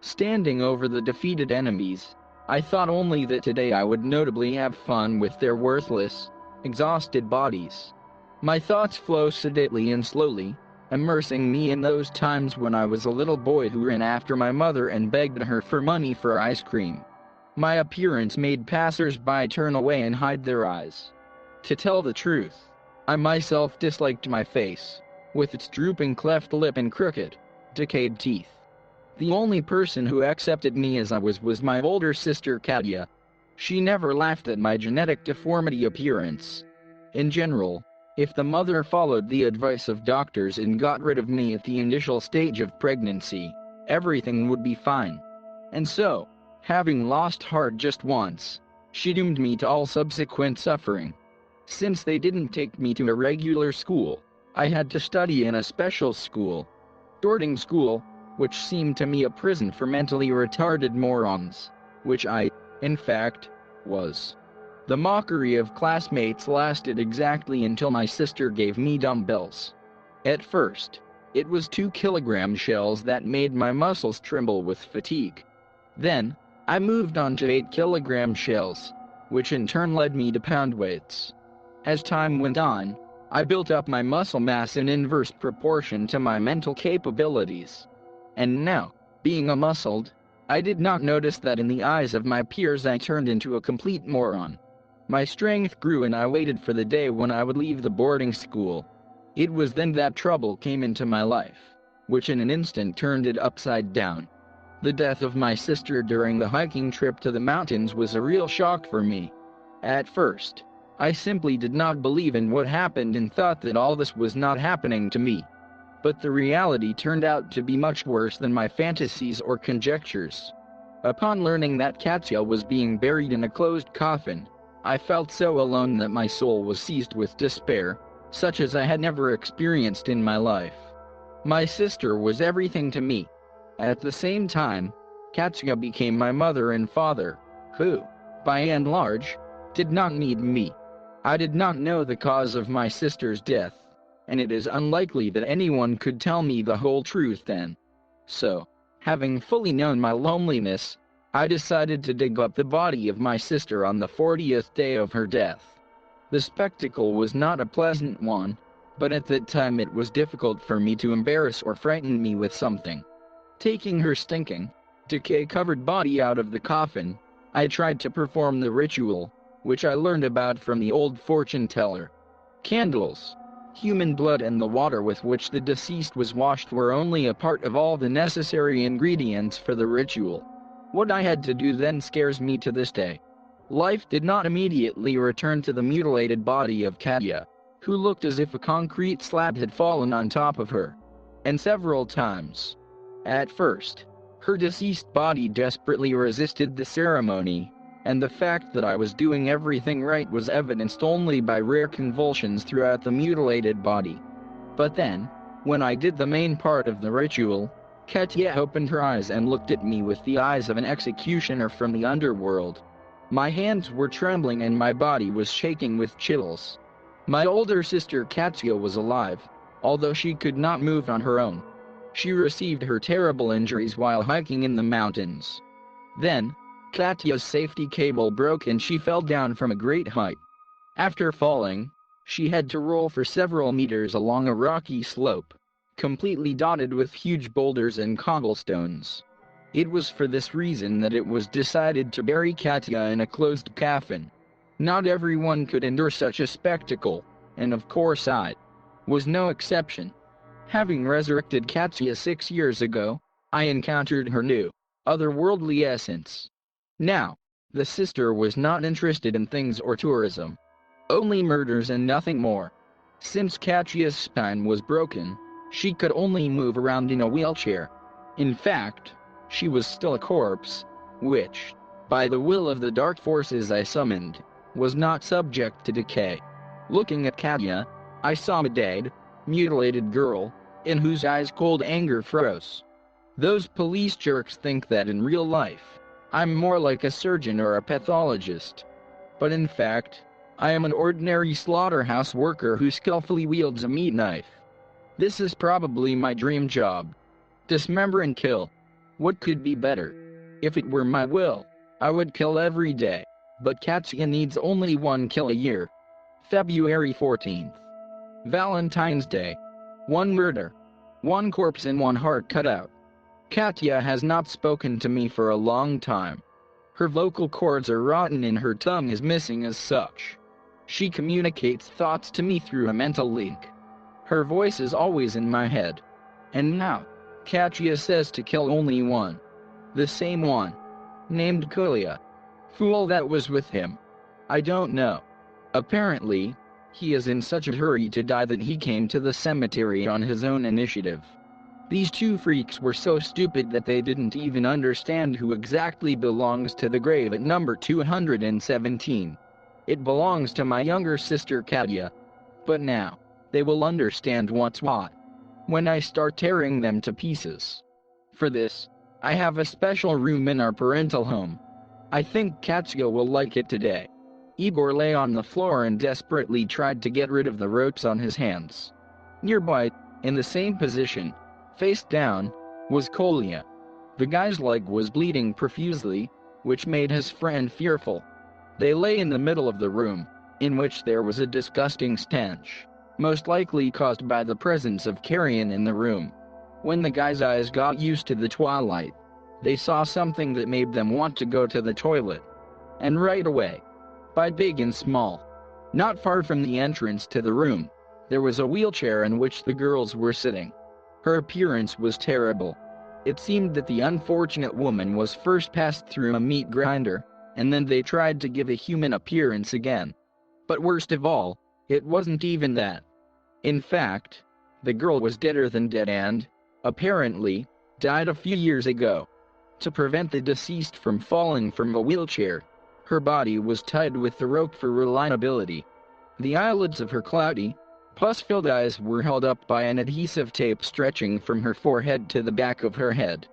Standing over the defeated enemies, I thought only that today I would notably have fun with their worthless, exhausted bodies. My thoughts flow sedately and slowly, immersing me in those times when I was a little boy who ran after my mother and begged her for money for ice cream. My appearance made passers-by turn away and hide their eyes. To tell the truth, I myself disliked my face, with its drooping cleft lip and crooked, decayed teeth. The only person who accepted me as I was my older sister Katya. She never laughed at my genetic deformity appearance. In general, if the mother followed the advice of doctors and got rid of me at the initial stage of pregnancy, everything would be fine. And so, having lost heart just once, she doomed me to all subsequent suffering. Since they didn't take me to a regular school, I had to study in a special school. Boarding school, which seemed to me a prison for mentally retarded morons, which I, in fact, was. The mockery of classmates lasted exactly until my sister gave me dumbbells. At first, it was 2-kilogram shells that made my muscles tremble with fatigue. Then, I moved on to 8-kilogram shells, which in turn led me to pound weights. As time went on, I built up my muscle mass in inverse proportion to my mental capabilities. And now, being a muscled, I did not notice that in the eyes of my peers I turned into a complete moron. My strength grew and I waited for the day when I would leave the boarding school. It was then that trouble came into my life, which in an instant turned it upside down. The death of my sister during the hiking trip to the mountains was a real shock for me. At first, I simply did not believe in what happened and thought that all this was not happening to me. But the reality turned out to be much worse than my fantasies or conjectures. Upon learning that Katya was being buried in a closed coffin, I felt so alone that my soul was seized with despair, such as I had never experienced in my life. My sister was everything to me. At the same time, Katya became my mother and father, who, by and large, did not need me. I did not know the cause of my sister's death, and it is unlikely that anyone could tell me the whole truth then. So, having fully known my loneliness, I decided to dig up the body of my sister on the 40th day of her death. The spectacle was not a pleasant one, but at that time it was difficult for me to embarrass or frighten me with something. Taking her stinking, decay-covered body out of the coffin, I tried to perform the ritual, which I learned about from the old fortune teller. Candles, human blood and the water with which the deceased was washed were only a part of all the necessary ingredients for the ritual. What I had to do then scares me to this day. Life did not immediately return to the mutilated body of Katya, who looked as if a concrete slab had fallen on top of her. And several times. At first, her deceased body desperately resisted the ceremony, and the fact that I was doing everything right was evidenced only by rare convulsions throughout the mutilated body. But then, when I did the main part of the ritual, Katya opened her eyes and looked at me with the eyes of an executioner from the underworld. My hands were trembling and my body was shaking with chills. My older sister Katya was alive, although she could not move on her own. She received her terrible injuries while hiking in the mountains. Then, Katya's safety cable broke and she fell down from a great height. After falling, she had to roll for several meters along a rocky slope, completely dotted with huge boulders and cobblestones. It was for this reason that it was decided to bury Katya in a closed coffin. Not everyone could endure such a spectacle, and of course I was no exception. Having resurrected Katya 6 years ago, I encountered her new, otherworldly essence. Now, the sister was not interested in things or tourism. Only murders and nothing more. Since Katya's spine was broken, she could only move around in a wheelchair. In fact, she was still a corpse, which, by the will of the dark forces I summoned, was not subject to decay. Looking at Katya, I saw a dead, mutilated girl, in whose eyes cold anger froze. Those police jerks think that in real life, I'm more like a surgeon or a pathologist. But in fact, I am an ordinary slaughterhouse worker who skillfully wields a meat knife. This is probably my dream job. Dismember and kill. What could be better? If it were my will, I would kill every day, but Katya needs only one kill a year. February 14th. Valentine's Day. One murder. One corpse and one heart cut out. Katya has not spoken to me for a long time. Her vocal cords are rotten and her tongue is missing as such. She communicates thoughts to me through a mental link. Her voice is always in my head. And now, Katya says to kill only one. The same one. Named Kolya. Fool that was with him. I don't know. Apparently, he is in such a hurry to die that he came to the cemetery on his own initiative. These two freaks were so stupid that they didn't even understand who exactly belongs to the grave at number 217. It belongs to my younger sister Katya. But now, they will understand what's what when I start tearing them to pieces. For this, I have a special room in our parental home. I think Katya will like it today. Igor lay on the floor and desperately tried to get rid of the ropes on his hands. Nearby, in the same position, face down, was Kolya. The guy's leg was bleeding profusely, which made his friend fearful. They lay in the middle of the room, in which there was a disgusting stench, most likely caused by the presence of carrion in the room. When the guy's eyes got used to the twilight, they saw something that made them want to go to the toilet. And right away. By big and small. Not far from the entrance to the room, there was a wheelchair in which the girls were sitting. Her appearance was terrible. It seemed that the unfortunate woman was first passed through a meat grinder, and then they tried to give a human appearance again. But worst of all, it wasn't even that. In fact, the girl was deader than dead and, apparently, died a few years ago. To prevent the deceased from falling from a wheelchair, her body was tied with the rope for reliability. The eyelids of her cloudy, pus-filled eyes were held up by an adhesive tape stretching from her forehead to the back of her head.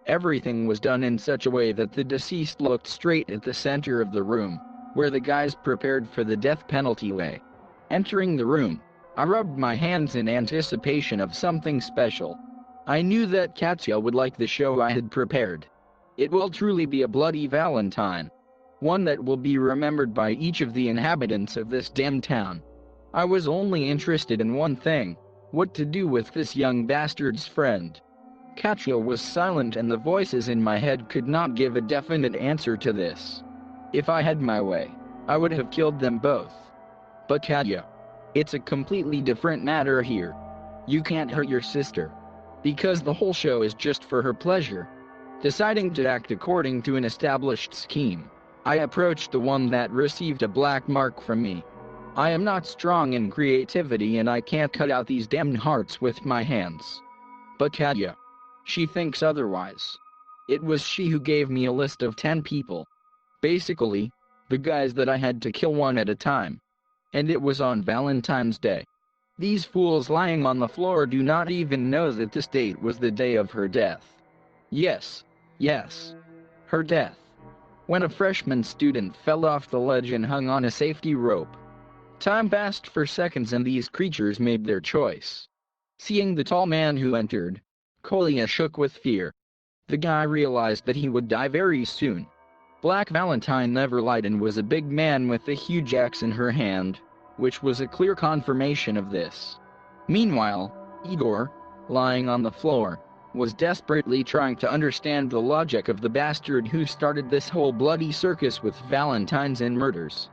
Everything was done in such a way that the deceased looked straight at the center of the room, where the guys prepared for the death penalty lay. Entering the room, I rubbed my hands in anticipation of something special. I knew that Katya would like the show I had prepared. It will truly be a bloody Valentine. One that will be remembered by each of the inhabitants of this damn town. I was only interested in one thing, what to do with this young bastard's friend. Katya was silent and the voices in my head could not give a definite answer to this. If I had my way, I would have killed them both. But Katya, it's a completely different matter here. You can't hurt your sister. Because the whole show is just for her pleasure. Deciding to act according to an established scheme, I approached the one that received a black mark from me. I am not strong in creativity and I can't cut out these damned hearts with my hands. But Katya, she thinks otherwise. It was she who gave me a list of 10 people. Basically, the guys that I had to kill one at a time. And it was on Valentine's Day. These fools lying on the floor do not even know that this date was the day of her death. Yes, her death. When a freshman student fell off the ledge and hung on a safety rope. Time passed for seconds and these creatures made their choice. Seeing the tall man who entered, Kolya shook with fear. The guy realized that he would die very soon. Black Valentine never lied and was a big man with a huge axe in her hand, which was a clear confirmation of this. Meanwhile, Igor, lying on the floor, was desperately trying to understand the logic of the bastard who started this whole bloody circus with Valentines and murders.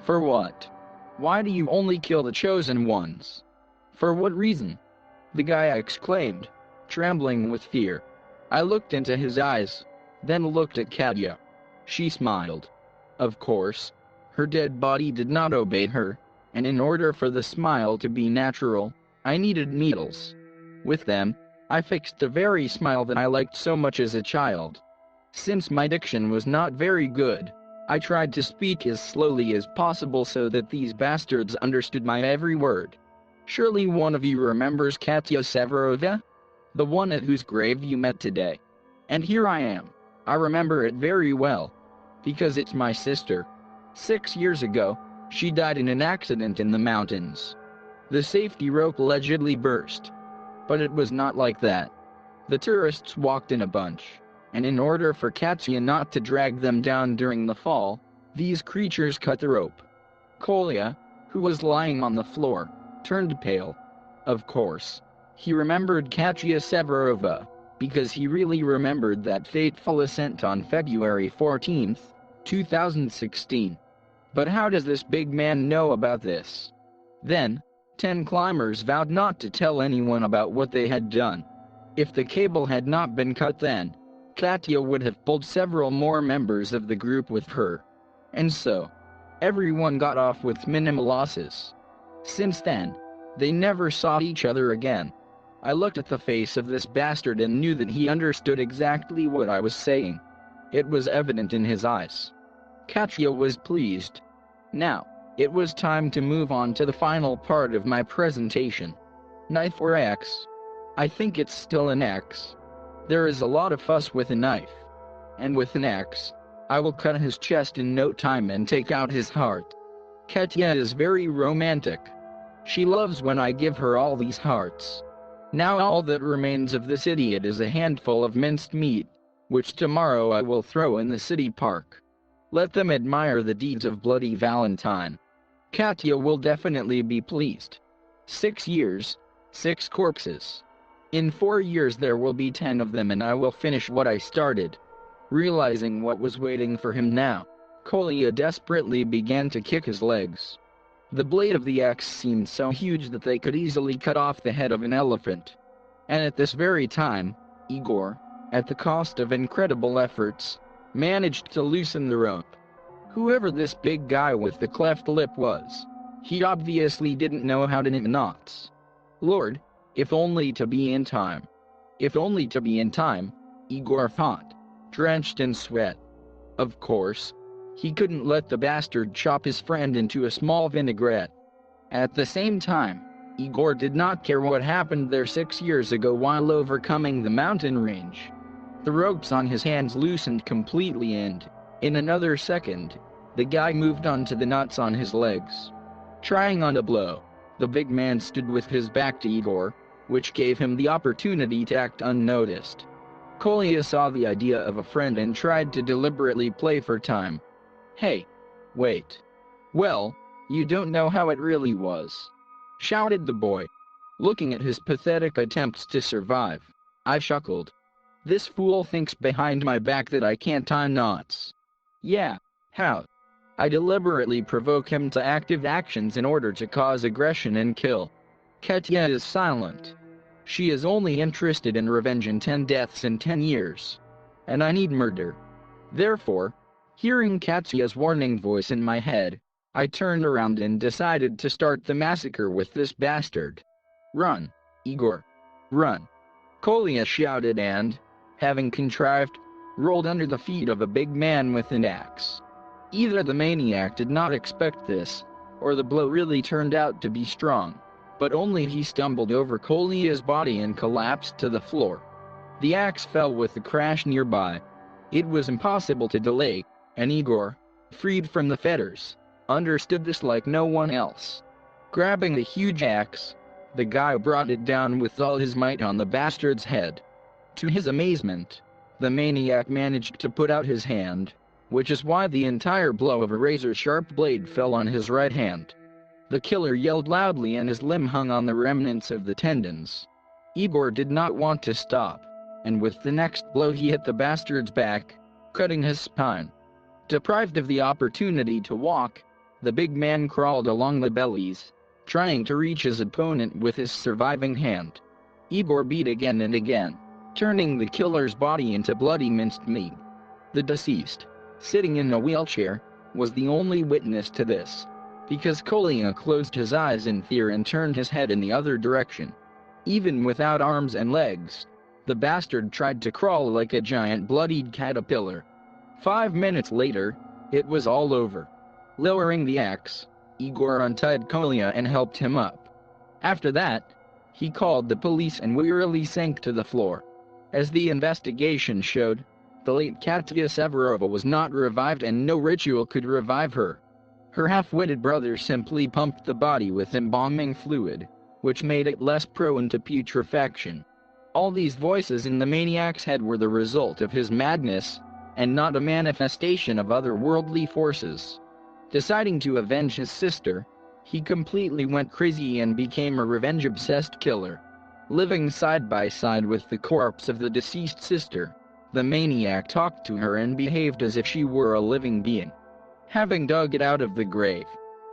For what? Why do you only kill the chosen ones? For what reason? The guy exclaimed, trembling with fear. I looked into his eyes, then looked at Katya. She smiled. Of course, her dead body did not obey her, and in order for the smile to be natural, I needed needles. With them, I fixed the very smile that I liked so much as a child. Since my diction was not very good, I tried to speak as slowly as possible so that these bastards understood my every word. Surely one of you remembers Katya Severova? The one at whose grave you met today. And here I am. I remember it very well. Because it's my sister. 6 years ago, she died in an accident in the mountains. The safety rope allegedly burst. But it was not like that. The tourists walked in a bunch. and in order for Katya not to drag them down during the fall, these creatures cut the rope. Kolya, who was lying on the floor, turned pale. Of course, he remembered Katya Severova, because he really remembered that fateful ascent on February 14, 2016. But how does this big man know about this? Then, 10 climbers vowed not to tell anyone about what they had done. If the cable had not been cut then, Katya would have pulled several more members of the group with her. And so, everyone got off with minimal losses. Since then, they never saw each other again. I looked at the face of this bastard and knew that he understood exactly what I was saying. It was evident in his eyes. Katya was pleased. Now, it was time to move on to the final part of my presentation. Knife or axe? I think it's still an axe. There is a lot of fuss with a knife. And with an axe, I will cut his chest in no time and take out his heart. Katya is very romantic. She loves when I give her all these hearts. Now all that remains of this idiot is a handful of minced meat, which tomorrow I will throw in the city park. Let them admire the deeds of bloody Valentine. Katya will definitely be pleased. 6 years, 6 corpses. In 4 years there will be 10 of them and I will finish what I started. Realizing what was waiting for him now, Kolya desperately began to kick his legs. The blade of the axe seemed so huge that they could easily cut off the head of an elephant. And at this very time, Igor, at the cost of incredible efforts, managed to loosen the rope. Whoever this big guy with the cleft lip was, he obviously didn't know how to knit knots. Lord, if only to be in time. If only to be in time, Igor thought, drenched in sweat. Of course, he couldn't let the bastard chop his friend into a small vinaigrette. At the same time, Igor did not care what happened there 6 years ago while overcoming the mountain range. The ropes on his hands loosened completely and, in another second, the guy moved on to the knots on his legs. Trying on a blow, the big man stood with his back to Igor, which gave him the opportunity to act unnoticed. Kolya saw the idea of a friend and tried to deliberately play for time. Hey, wait. Well, you don't know how it really was, shouted the boy. Looking at his pathetic attempts to survive, I chuckled. This fool thinks behind my back that I can't tie knots. Yeah, how? I deliberately provoke him to active actions in order to cause aggression and kill. Katya is silent. She is only interested in revenge and 10 deaths in 10 years. And I need murder. Therefore, hearing Katya's warning voice in my head, I turned around and decided to start the massacre with this bastard. Run, Igor. Run. Kolya shouted and, having contrived, rolled under the feet of a big man with an axe. Either the maniac did not expect this, or the blow really turned out to be strong, but only he stumbled over Kolya's body and collapsed to the floor. The axe fell with a crash nearby. It was impossible to delay, and Igor, freed from the fetters, understood this like no one else. Grabbing the huge axe, the guy brought it down with all his might on the bastard's head. To his amazement, the maniac managed to put out his hand, which is why the entire blow of a razor-sharp blade fell on his right hand. The killer yelled loudly and his limb hung on the remnants of the tendons. Igor did not want to stop, and with the next blow he hit the bastard's back, cutting his spine. Deprived of the opportunity to walk, the big man crawled along the bellies, trying to reach his opponent with his surviving hand. Igor beat again and again, turning the killer's body into bloody minced meat. The deceased, sitting in a wheelchair, was the only witness to this, because Kolya closed his eyes in fear and turned his head in the other direction. Even without arms and legs, the bastard tried to crawl like a giant bloodied caterpillar. 5 minutes later, it was all over. Lowering the axe, Igor untied Kolya and helped him up. After that, he called the police and wearily sank to the floor. As the investigation showed, the late Katya Severova was not revived and no ritual could revive her. Her half-witted brother simply pumped the body with embalming fluid, which made it less prone to putrefaction. All these voices in the maniac's head were the result of his madness, and not a manifestation of otherworldly forces. Deciding to avenge his sister, he completely went crazy and became a revenge-obsessed killer. Living side by side with the corpse of the deceased sister, the maniac talked to her and behaved as if she were a living being. Having dug it out of the grave,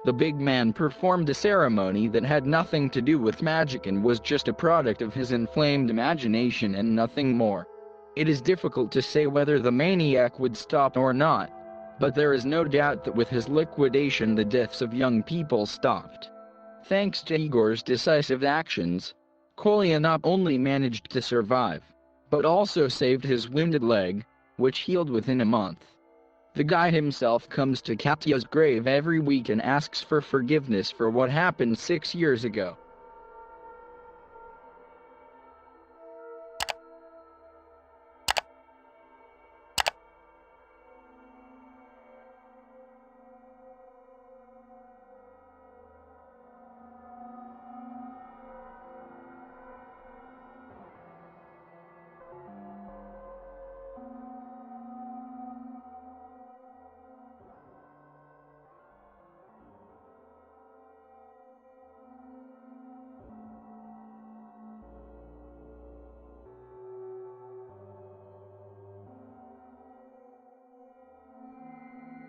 the big man performed a ceremony that had nothing to do with magic and was just a product of his inflamed imagination and nothing more. It is difficult to say whether the maniac would stop or not, but there is no doubt that with his liquidation the deaths of young people stopped. Thanks to Igor's decisive actions, Kolya not only managed to survive, but also saved his wounded leg, which healed within a month. The guy himself comes to Katya's grave every week and asks for forgiveness for what happened 6 years ago.